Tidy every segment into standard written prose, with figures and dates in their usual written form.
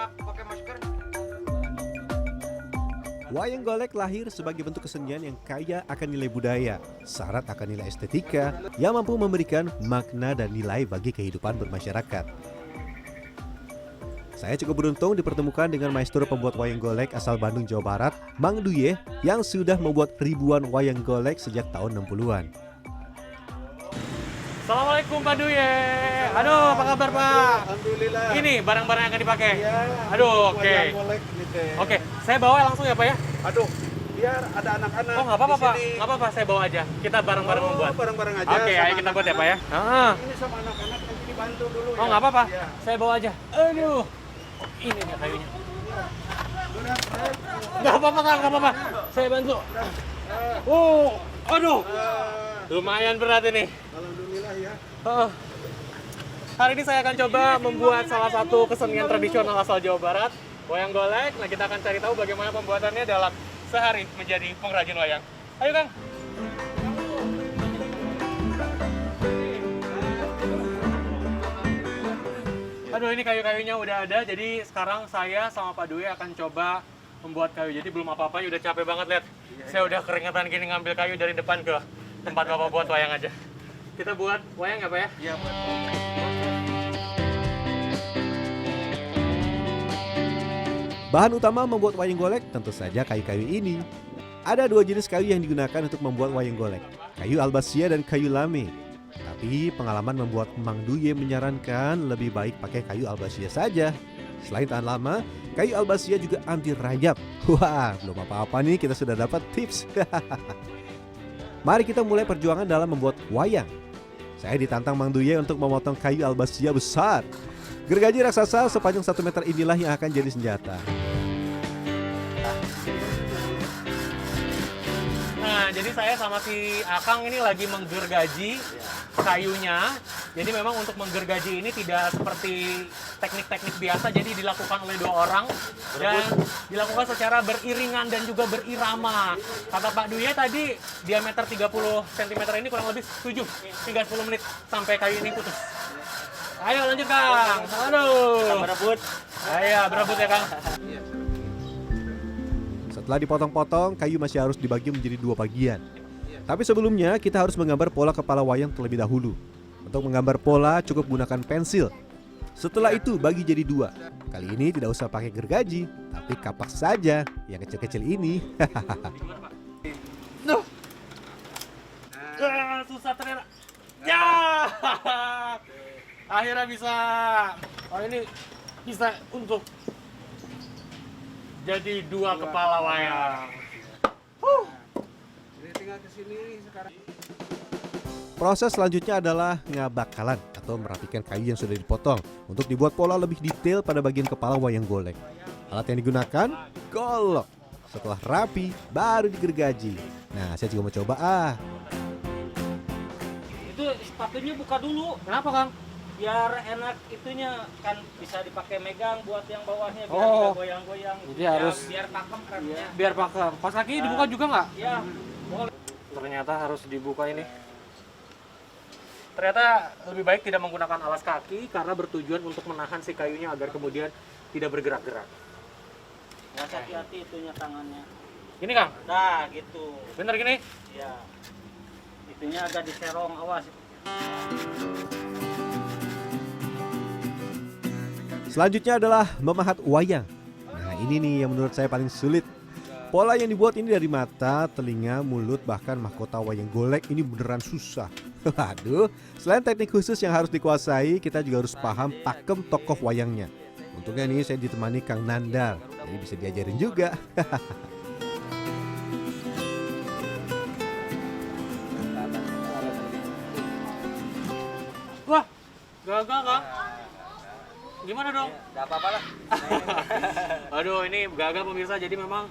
nggak pakai masker. Wayang golek lahir sebagai bentuk kesenian yang kaya akan nilai budaya, syarat akan nilai estetika, yang mampu memberikan makna dan nilai bagi kehidupan bermasyarakat. Saya cukup beruntung dipertemukan dengan maestro pembuat wayang golek asal Bandung, Jawa Barat, Mang Duye, yang sudah membuat ribuan wayang golek sejak tahun 60-an. Assalamualaikum Pak Duye. Aduh, apa kabar Pak? Alhamdulillah. Ini barang-barang yang akan dipakai. Ya, Aduh, oke. wayang golek gitu. Oke, saya bawa langsung ya Pak ya? Aduh, biar ada anak-anak. Oh nggak apa-apa di Pak, sini. nggak apa-apa saya bawa aja. Kita bareng-bareng membuat. Bareng-bareng aja. Oke, sama ayo kita buat ya Pak ya. anak-anak. Ini sama anak-anak nanti dibantu dulu ya. Oh nggak apa-apa, Iya. saya bawa aja. Aduh, ini nih kayunya. Nggak apa-apa Kang, nggak apa-apa. Saya bantu. Oh, aduh, lumayan berat ini. Alhamdulillah ya. Hari ini saya akan coba membuat salah satu kesenian tradisional asal Jawa Barat, wayang golek. Nah, kita akan cari tahu bagaimana pembuatannya dalam sehari menjadi pengrajin wayang. Ayo, Kang. Aduh, ini kayu-kayunya udah ada. Jadi sekarang saya sama Pak Dwi akan coba membuat kayu. Jadi belum apa-apa, udah capek banget, lihat. Saya udah keringetan gini ngambil kayu dari depan ke tempat Bapak buat wayang aja. Kita buat wayang nggak Pak ya? Iya, Pak. Bahan utama membuat wayang golek tentu saja kayu-kayu ini. Ada dua jenis kayu yang digunakan untuk membuat wayang golek, kayu albasia dan kayu lame. Tapi pengalaman membuat Mang Duye menyarankan lebih baik pakai kayu albasia saja. Selain tahan lama, kayu albasia juga anti rayap. Wah, belum apa-apa nih kita sudah dapat tips. Mari kita mulai perjuangan dalam membuat wayang. Saya ditantang Mang Duye untuk memotong kayu albasia besar. Gergaji raksasa sepanjang 1 meter inilah yang akan jadi senjata. Nah, jadi saya sama si Akang ini lagi menggergaji kayunya. Jadi memang untuk menggergaji ini tidak seperti teknik-teknik biasa, jadi dilakukan oleh 2 orang dan dilakukan secara beriringan dan juga berirama. Kata Pak Duye tadi diameter 30 cm ini kurang lebih 7 hingga 10 menit sampai kayu ini putus. Ayo lanjut Kang. Aduh. Berebut. Ayo berebut ya Kang. Setelah dipotong-potong, kayu masih harus dibagi menjadi 2 bagian. Tapi sebelumnya kita harus menggambar pola kepala wayang terlebih dahulu. Untuk menggambar pola cukup gunakan pensil. Setelah itu bagi jadi 2. Kali ini tidak usah pakai gergaji, tapi kapak saja yang kecil-kecil ini. Duh. Susah ternyata. Ya. Akhirnya bisa. Oh ini bisa untuk jadi 2 kepala wayang. Jadi tinggal ke sini sekarang. Proses selanjutnya adalah ngabakalan atau merapikan kayu yang sudah dipotong untuk dibuat pola lebih detail pada bagian kepala wayang golek. Alat yang digunakan golok. Setelah rapi baru digergaji. Nah, saya juga mau coba Itu sepatunya buka dulu. Kenapa Kang? Biar enak itunya kan bisa dipakai megang buat yang bawahnya biar Oh. nggak goyang-goyang. Jadi harus biar pakem remnya. biar pakai. Pas kaki dibuka juga nggak? Ya, boleh. Ternyata harus dibuka ini. Ternyata lebih baik tidak menggunakan alas kaki karena bertujuan untuk menahan si kayunya agar kemudian tidak bergerak-gerak. Harus hati-hati itunya tangannya. Ini Kang, Nah, gitu. bener gini? Ya. Itunya agak diserong, awas. Selanjutnya adalah memahat wayang. Nah, ini nih yang menurut saya paling sulit. Pola yang dibuat ini dari mata, telinga, mulut, bahkan mahkota wayang golek ini beneran susah. Waduh, selain teknik khusus yang harus dikuasai, kita juga harus paham pakem tokoh wayangnya. Untungnya nih saya ditemani Kang Nandar, jadi bisa diajarin juga. Wah, gagal Kang. Gimana dong? Enggak apa-apa lah. Aduh, ini gagal pemirsa. Jadi memang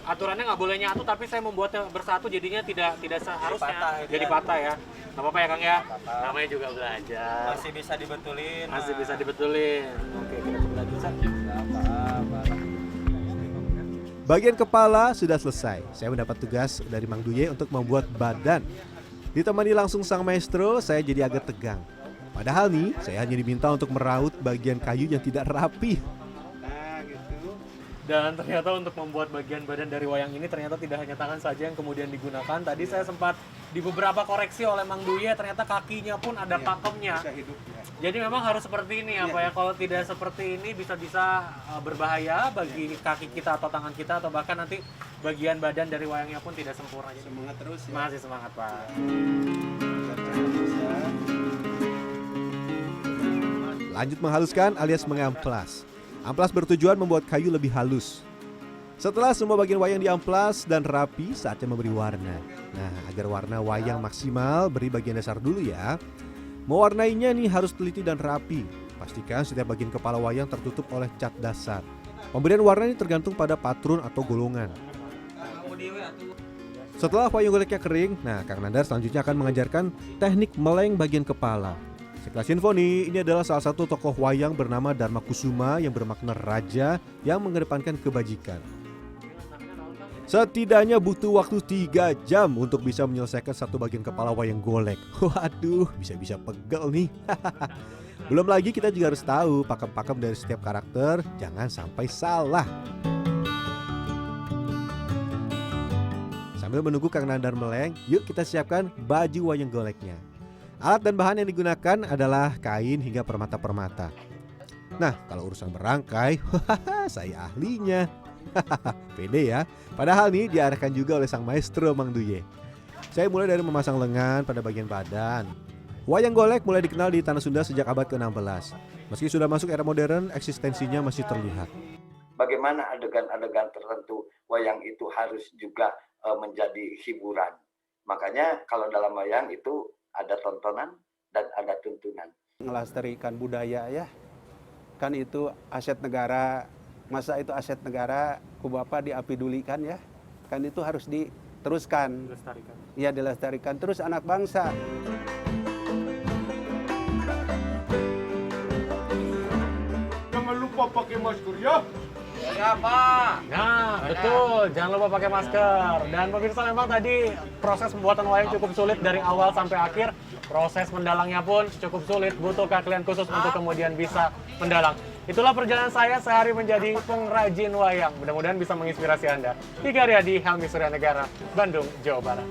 aturannya nggak boleh nyatu, tapi saya membuatnya bersatu jadinya tidak seharusnya patah gitu jadi ya. patah ya. Nggak apa-apa ya Kang ya. apa-apa. Namanya juga belajar. Masih bisa dibetulin. Masih bisa dibetulin. Oke, kita coba lanjut. Sa. Enggak apa-apa. Bagian kepala sudah selesai. Saya mendapat tugas dari Mang Duye untuk membuat badan. Ditemani langsung sang maestro, saya jadi agak tegang. Padahal nih, saya hanya diminta untuk meraut bagian kayu yang tidak rapi. Dan ternyata untuk membuat bagian badan dari wayang ini ternyata tidak hanya tangan saja yang kemudian digunakan. Tadi saya sempat di beberapa koreksi oleh Mang Duye, ternyata kakinya pun ada pakemnya. Bisa hidup ya. Jadi memang harus seperti ini ya Pak ya. Kalau tidak seperti ini bisa-bisa berbahaya bagi kaki kita atau tangan kita, atau bahkan nanti bagian badan dari wayangnya pun tidak sempurna. Jadi Semangat terus ya. masih semangat Pak. Lanjut menghaluskan alias mengamplas. Amplas bertujuan membuat kayu lebih halus. Setelah semua bagian wayang diamplas dan rapi, saatnya memberi warna. Nah, agar warna wayang maksimal, beri bagian dasar dulu ya. Mewarnainya nih harus teliti dan rapi. Pastikan setiap bagian kepala wayang tertutup oleh cat dasar. Pemberian warna ini tergantung pada patron atau golongan. Setelah wayang goleknya kering, nah Kang Nandar selanjutnya akan mengajarkan teknik meleng bagian kepala. Sekelas info nih, ini adalah salah satu tokoh wayang bernama Dharma Kusuma yang bermakna raja yang mengedepankan kebajikan. Setidaknya butuh waktu 3 jam untuk bisa menyelesaikan satu bagian kepala wayang golek. Waduh, bisa-bisa pegel nih. Belum lagi kita juga harus tahu pakem-pakem dari setiap karakter, jangan sampai salah. Sambil menunggu Kang Nandar meleng, yuk kita siapkan baju wayang goleknya. Alat dan bahan yang digunakan adalah kain hingga permata-permata. Nah, kalau urusan berangkai, saya ahlinya. Pede ya. Padahal nih diarahkan juga oleh sang maestro Mang Duye. Saya mulai dari memasang lengan pada bagian badan. Wayang golek mulai dikenal di Tanah Sunda sejak abad ke-16. Meski sudah masuk era modern, eksistensinya masih terlihat. Bagaimana adegan-adegan tertentu wayang itu harus juga menjadi hiburan. Makanya kalau dalam wayang itu ada tontonan dan ada tuntunan. Melestarikan budaya ya. Kan itu aset negara. Masa itu aset negara ku Bapak diapidulikan ya. Kan itu harus diteruskan. Dilestarikan. Iya, dilestarikan terus anak bangsa. Jangan lupa pakai masker ya. Nah, betul. Jangan lupa pakai masker. Dan pemirsa, memang tadi proses pembuatan wayang cukup sulit dari awal sampai akhir. Proses mendalangnya pun cukup sulit. Butuh keahlian khusus untuk kemudian bisa mendalang. Itulah perjalanan saya sehari menjadi pengrajin wayang. Mudah-mudahan bisa menginspirasi Anda. Tika Riyadi, Helmi Suryanegara, Bandung, Jawa Barat.